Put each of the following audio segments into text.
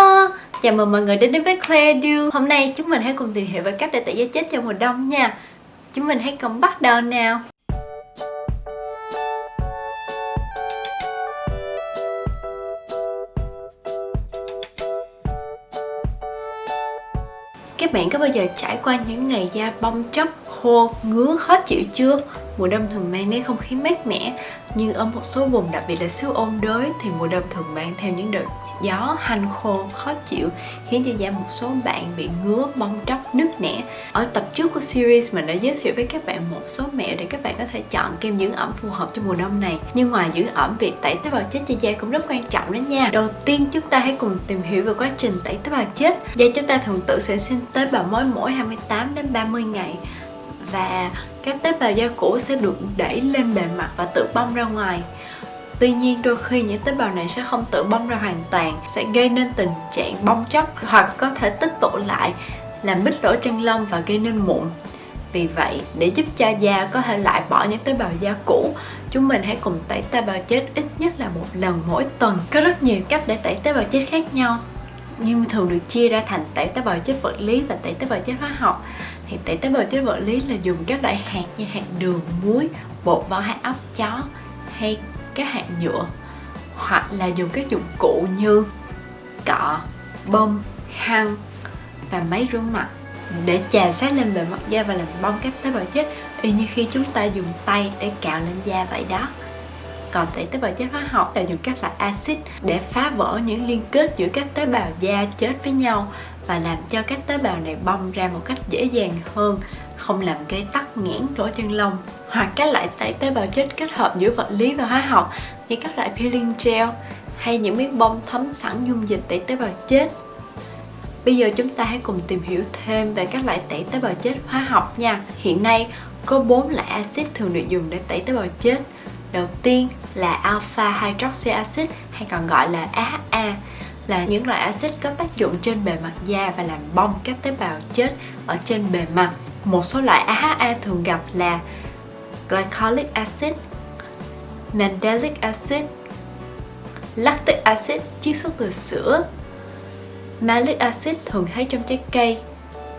Hello, chào mừng mọi người đến với Claire Du. Hôm nay chúng mình hãy cùng tìm hiểu về cách để tẩy da chết trong mùa đông nha. Chúng mình hãy cùng bắt đầu nào. Các bạn có bao giờ trải qua những ngày da bong tróc, khô, ngứa, khó chịu chưa? Mùa đông thường mang đến không khí mát mẻ, nhưng ở một số vùng, đặc biệt là xứ ôn đới, thì mùa đông thường mang theo những đợt gió hanh khô, khó chịu, khiến cho da một số bạn bị ngứa, bong tróc, nứt nẻ. Ở tập trước của series mình đã giới thiệu với các bạn một số mẹo để các bạn có thể chọn kem dưỡng ẩm phù hợp cho mùa đông này. Nhưng ngoài dưỡng ẩm, việc tẩy tế bào chết cho da cũng rất quan trọng đó nha. Đầu tiên chúng ta hãy cùng tìm hiểu về quá trình tẩy tế bào chết. Da chúng ta thường tự sản sinh tế bào mới mỗi 28 đến 30 ngày. Và các tế bào da cũ sẽ được đẩy lên bề mặt và tự bong ra ngoài. Tuy nhiên đôi khi những tế bào này sẽ không tự bong ra hoàn toàn, sẽ gây nên tình trạng bong tróc hoặc có thể tích tụ lại, làm bít lỗ chân lông và gây nên mụn. Vì vậy, để giúp cho da có thể loại bỏ những tế bào da cũ, chúng mình hãy cùng tẩy tế bào chết ít nhất là một lần mỗi tuần. Có rất nhiều cách để tẩy tế bào chết khác nhau, nhưng thường được chia ra thành tẩy tế bào chết vật lý và tẩy tế bào chết hóa học. Thì tẩy tế bào chết vật lý là dùng các loại hạt như hạt đường, muối, bột vo hay óc chó, hay các hạt nhựa, hoặc là dùng các dụng cụ như cọ, bông, khăn và máy rửa mặt để chà sát lên bề mặt da và làm bong các tế bào chết, y như khi chúng ta dùng tay để cạo lên da vậy đó. Còn tẩy tế bào chết hóa học là dùng các loại axit để phá vỡ những liên kết giữa các tế bào da chết với nhau và làm cho các tế bào này bong ra một cách dễ dàng hơn, không làm gây tắc nghẽn lỗ chân lông. Hoặc các loại tẩy tế bào chết kết hợp giữa vật lý và hóa học như các loại peeling gel hay những miếng bông thấm sẵn dung dịch tẩy tế bào chết. Bây giờ chúng ta hãy cùng tìm hiểu thêm về các loại tẩy tế bào chết hóa học nha. Hiện nay có 4 loại axit thường được dùng để tẩy tế bào chết. Đầu tiên là alpha hydroxy acid, hay còn gọi là AHA, là những loại axit có tác dụng trên bề mặt da và làm bong các tế bào chết ở trên bề mặt. Một số loại AHA thường gặp là glycolic acid, mandelic acid, lactic acid chiết xuất từ sữa, malic acid thường thấy trong trái cây,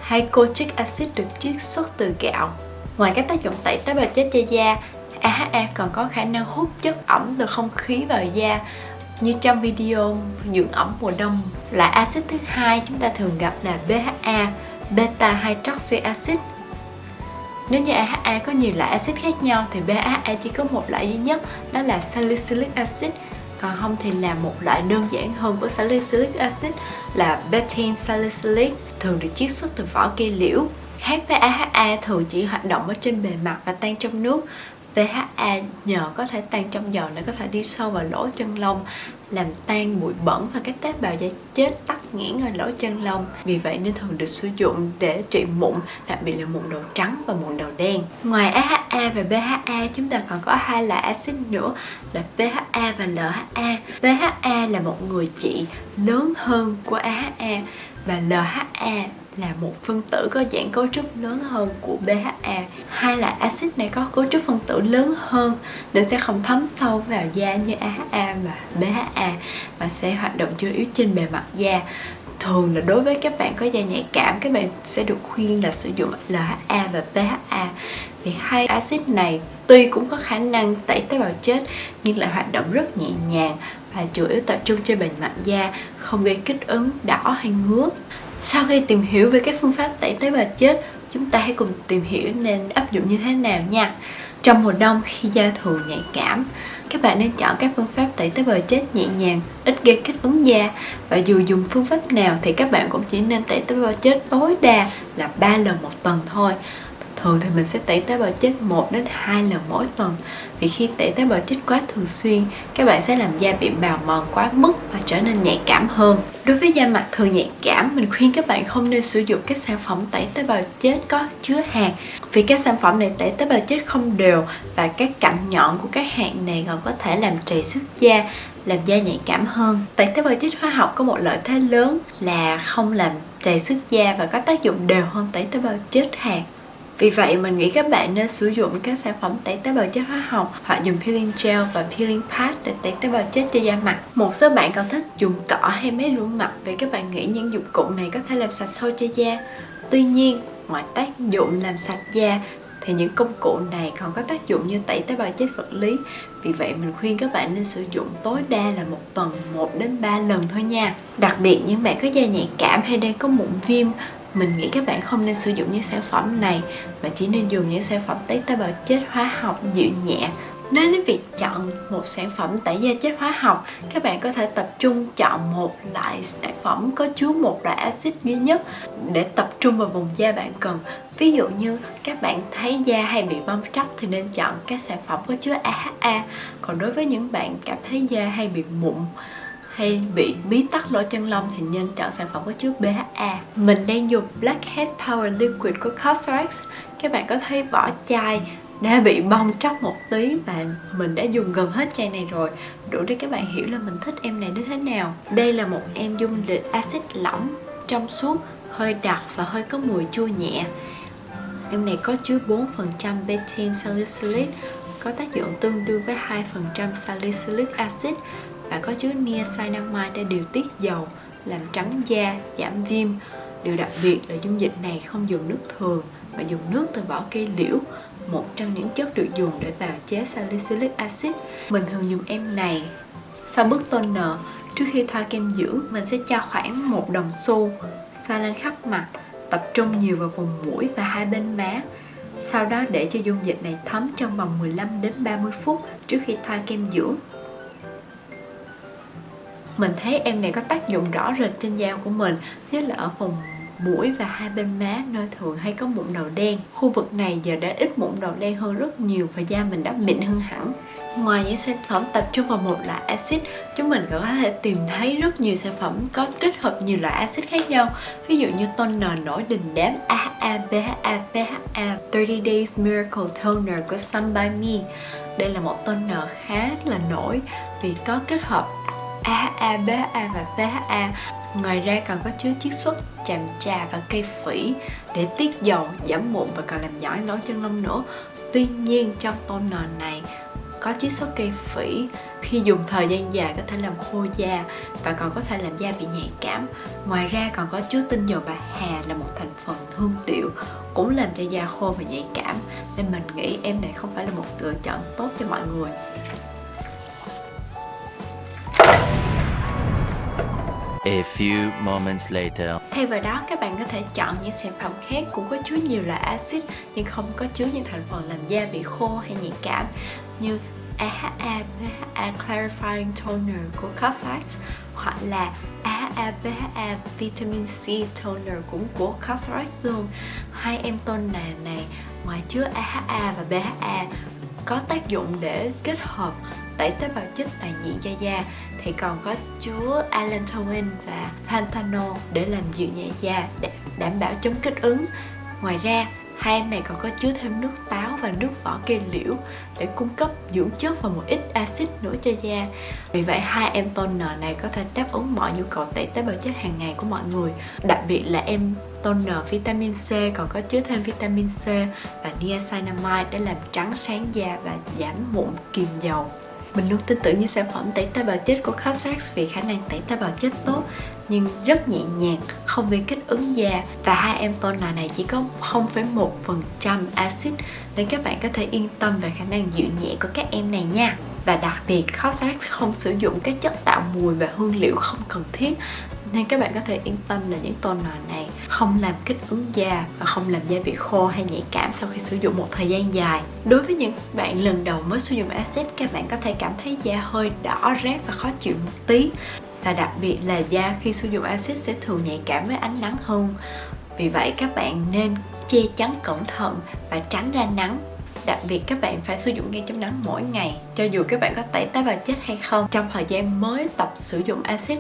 hay kojic acid được chiết xuất từ gạo. Ngoài các tác dụng tẩy tế bào chết cho da, AHA còn có khả năng hút chất ẩm từ không khí vào da. Như trong video dưỡng ẩm mùa đông, loại axit thứ hai chúng ta thường gặp là BHA, beta hydroxy acid. Nếu như AHA có nhiều loại axit khác nhau thì BHA chỉ có một loại duy nhất, đó là salicylic acid. Còn không thì là một loại đơn giản hơn của salicylic acid là betaine salicylic, thường được chiết xuất từ vỏ cây liễu. Khác với AHA thường chỉ hoạt động ở trên bề mặt và tan trong nước, BHA nhờ có thể tan trong dầu để có thể đi sâu vào lỗ chân lông, làm tan bụi bẩn và các tế bào da chết tắc nghẽn ở lỗ chân lông. Vì vậy nên thường được sử dụng để trị mụn, đặc biệt là mụn đầu trắng và mụn đầu đen. Ngoài AHA và BHA, chúng ta còn có hai loại axit nữa là PHA và LHA. PHA là một người chị lớn hơn của AHA và LHA là một phân tử có dạng cấu trúc lớn hơn của BHA. Hai loại axit này có cấu trúc phân tử lớn hơn nên sẽ không thấm sâu vào da như AHA và BHA mà sẽ hoạt động chủ yếu trên bề mặt da. Thường là đối với các bạn có da nhạy cảm, các bạn sẽ được khuyên là sử dụng LHA và PHA. Vì hai axit này tuy cũng có khả năng tẩy tế bào chết nhưng lại hoạt động rất nhẹ nhàng và chủ yếu tập trung trên bề mặt da, không gây kích ứng, đỏ hay ngứa. Sau khi tìm hiểu về các phương pháp tẩy tế bào chết, chúng ta hãy cùng tìm hiểu nên áp dụng như thế nào nha. Trong mùa đông khi da thường nhạy cảm, các bạn nên chọn các phương pháp tẩy tế bào chết nhẹ nhàng, ít gây kích ứng da. Và dù dùng phương pháp nào thì các bạn cũng chỉ nên tẩy tế bào chết tối đa là 3 lần một tuần thôi. Thường thì mình sẽ tẩy tế bào chết 1 đến 2 lần mỗi tuần. Vì khi tẩy tế bào chết quá thường xuyên, các bạn sẽ làm da bị bào mòn quá mức và trở nên nhạy cảm hơn. Đối với da mặt thường nhạy cảm, mình khuyên các bạn không nên sử dụng các sản phẩm tẩy tế bào chết có chứa hạt. Vì các sản phẩm này tẩy tế bào chết không đều và các cạnh nhọn của các hạt này còn có thể làm trầy xước da, làm da nhạy cảm hơn. Tẩy tế bào chết hóa học có một lợi thế lớn là không làm trầy xước da và có tác dụng đều hơn tẩy tế bào chết hạt. Vì vậy mình nghĩ các bạn nên sử dụng các sản phẩm tẩy tế bào chết hóa học hoặc dùng peeling gel và peeling pad để tẩy tế bào chết cho da mặt. Một số bạn còn thích dùng cọ hay máy rửa mặt vì các bạn nghĩ những dụng cụ này có thể làm sạch sâu cho da. Tuy nhiên, ngoài tác dụng làm sạch da thì những công cụ này còn có tác dụng như tẩy tế bào chết vật lý. Vì vậy mình khuyên các bạn nên sử dụng tối đa là một tuần 1 đến 3 lần thôi nha. Đặc biệt những bạn có da nhạy cảm hay đang có mụn viêm, mình nghĩ các bạn không nên sử dụng những sản phẩm này mà chỉ nên dùng những sản phẩm tẩy tế bào chết hóa học dịu nhẹ. Nói đến việc chọn một sản phẩm tẩy da chết hóa học, các bạn có thể tập trung chọn một loại sản phẩm có chứa một loại axit duy nhất để tập trung vào vùng da bạn cần. Ví dụ như các bạn thấy da hay bị bong tróc thì nên chọn các sản phẩm có chứa AHA. Còn đối với những bạn cảm thấy da hay bị mụn hay bị bí tắc lỗ chân lông thì nên chọn sản phẩm có chứa BHA. Mình đang dùng Blackhead Power Liquid của Cosrx. Các bạn có thấy vỏ chai đã bị bong tróc một tí và mình đã dùng gần hết chai này rồi, đủ để các bạn hiểu là mình thích em này đến thế nào. Đây là một em dung dịch axit lỏng, trong suốt, hơi đặc và hơi có mùi chua nhẹ. Em này có chứa 4% betaine salicylic, có tác dụng tương đương với 2% salicylic acid và có chứa niacinamide để điều tiết dầu, làm trắng da, giảm viêm. Điều đặc biệt là dung dịch này không dùng nước thường mà dùng nước từ vỏ cây liễu, một trong những chất được dùng để bào chế salicylic acid. Mình thường dùng em này sau bước toner. Trước khi thoa kem dưỡng, mình sẽ cho khoảng 1 đồng xu xoa lên khắp mặt, tập trung nhiều vào vùng mũi và hai bên má. Sau đó để cho dung dịch này thấm trong vòng 15 đến 30 phút trước khi thoa kem dưỡng. Mình thấy em này có tác dụng rõ rệt trên da của mình, nhất là ở vùng mũi và hai bên má nơi thường hay có mụn đầu đen. Khu vực này giờ đã ít mụn đầu đen hơn rất nhiều và da mình đã mịn hơn hẳn. Ngoài những sản phẩm tập trung vào một loại axit, chúng mình còn có thể tìm thấy rất nhiều sản phẩm có kết hợp nhiều loại axit khác nhau. Ví dụ như toner nổi đình đám AHA, BHA, PHA 30 Days Miracle Toner của Sun by Me. Đây là một toner khá là nổi vì có kết hợp AHA, BHA và PHA. Ngoài ra còn có chứa chiết xuất tràm trà và cây phỉ để tiết dầu, giảm mụn và còn làm nhỏ lỗ chân lông nữa. Tuy nhiên trong toner này có chiết xuất cây phỉ, khi dùng thời gian dài có thể làm khô da và còn có thể làm da bị nhạy cảm. Ngoài ra còn có chứa tinh dầu bạc hà là một thành phần hương liệu, cũng làm cho da khô và nhạy cảm, nên mình nghĩ em này không phải là một sự lựa chọn tốt cho mọi người. A few moments later. Thay vào đó, các bạn có thể chọn những sản phẩm khác cũng có chứa nhiều loại axit nhưng không có chứa những thành phần làm da bị khô hay nhạy cảm như AHA BHA Clarifying Toner của Cosrx hoặc là AHA BHA Vitamin C Toner cũng của Cosrx luôn. Hai em toner này ngoài chứa AHA và BHA có tác dụng để kết hợp tẩy tế bào chết toàn diện cho da thì còn có chứa allantoin và panthenol để làm dịu nhẹ da, để đảm bảo chống kích ứng. Ngoài ra, hai em này còn có chứa thêm nước táo và nước vỏ cây liễu để cung cấp dưỡng chất và một ít axit nữa cho da. Vì vậy, hai em toner này có thể đáp ứng mọi nhu cầu tẩy tế bào chết hàng ngày của mọi người. Đặc biệt là em toner vitamin C còn có chứa thêm vitamin C và niacinamide để làm trắng sáng da và giảm mụn kiềm dầu. Mình luôn tin tưởng những sản phẩm tẩy tế bào chết của Cosrx vì khả năng tẩy tế bào chết tốt nhưng rất nhẹ nhàng, không gây kích ứng da, và hai em toner này chỉ có 0,1% axit nên các bạn có thể yên tâm về khả năng dịu nhẹ của các em này nha. Và đặc biệt Cosrx không sử dụng các chất tạo mùi và hương liệu không cần thiết nên các bạn có thể yên tâm là những toner này không làm kích ứng da và không làm da bị khô hay nhạy cảm sau khi sử dụng một thời gian dài. Đối với những bạn lần đầu mới sử dụng axit, các bạn có thể cảm thấy da hơi đỏ rát và khó chịu một tí. Và đặc biệt là da khi sử dụng axit sẽ thường nhạy cảm với ánh nắng hơn. Vì vậy các bạn nên che chắn cẩn thận và tránh ra nắng. Đặc biệt các bạn phải sử dụng kem chống nắng mỗi ngày, cho dù các bạn có tẩy tế bào chết hay không. Trong thời gian mới tập sử dụng axit,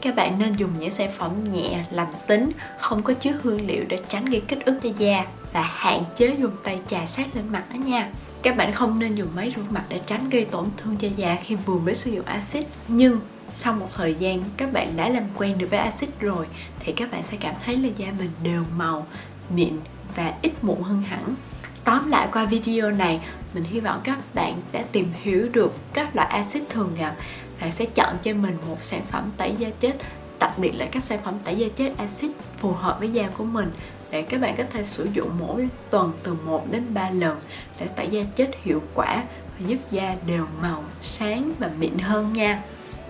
các bạn nên dùng những sản phẩm nhẹ, lành tính, không có chứa hương liệu để tránh gây kích ứng cho da và hạn chế dùng tay chà sát lên mặt đó nha. Các bạn không nên dùng máy rửa mặt để tránh gây tổn thương cho da khi vừa mới sử dụng axit. Nhưng sau một thời gian các bạn đã làm quen được với axit rồi thì các bạn sẽ cảm thấy là da mình đều màu, mịn và ít mụn hơn hẳn. Tóm lại qua video này, mình hy vọng các bạn đã tìm hiểu được các loại axit thường gặp và sẽ chọn cho mình một sản phẩm tẩy da chết, đặc biệt là các sản phẩm tẩy da chết axit phù hợp với da của mình, để các bạn có thể sử dụng mỗi tuần từ 1 đến 3 lần để tẩy da chết hiệu quả và giúp da đều màu, sáng và mịn hơn nha.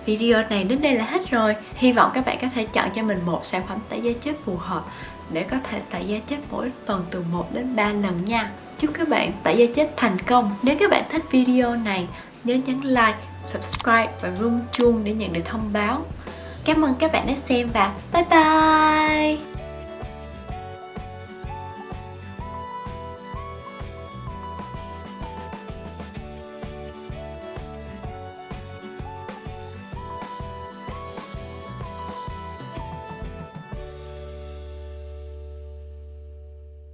Video này đến đây là hết rồi. Hy vọng các bạn có thể chọn cho mình một sản phẩm tẩy da chết phù hợp để có thể tẩy da chết mỗi tuần từ 1 đến 3 lần nha. Chúc các bạn tẩy da chết thành công. Nếu các bạn thích video này, nhớ nhấn like, subscribe và rung chuông để nhận được thông báo. Cảm ơn các bạn đã xem và bye bye!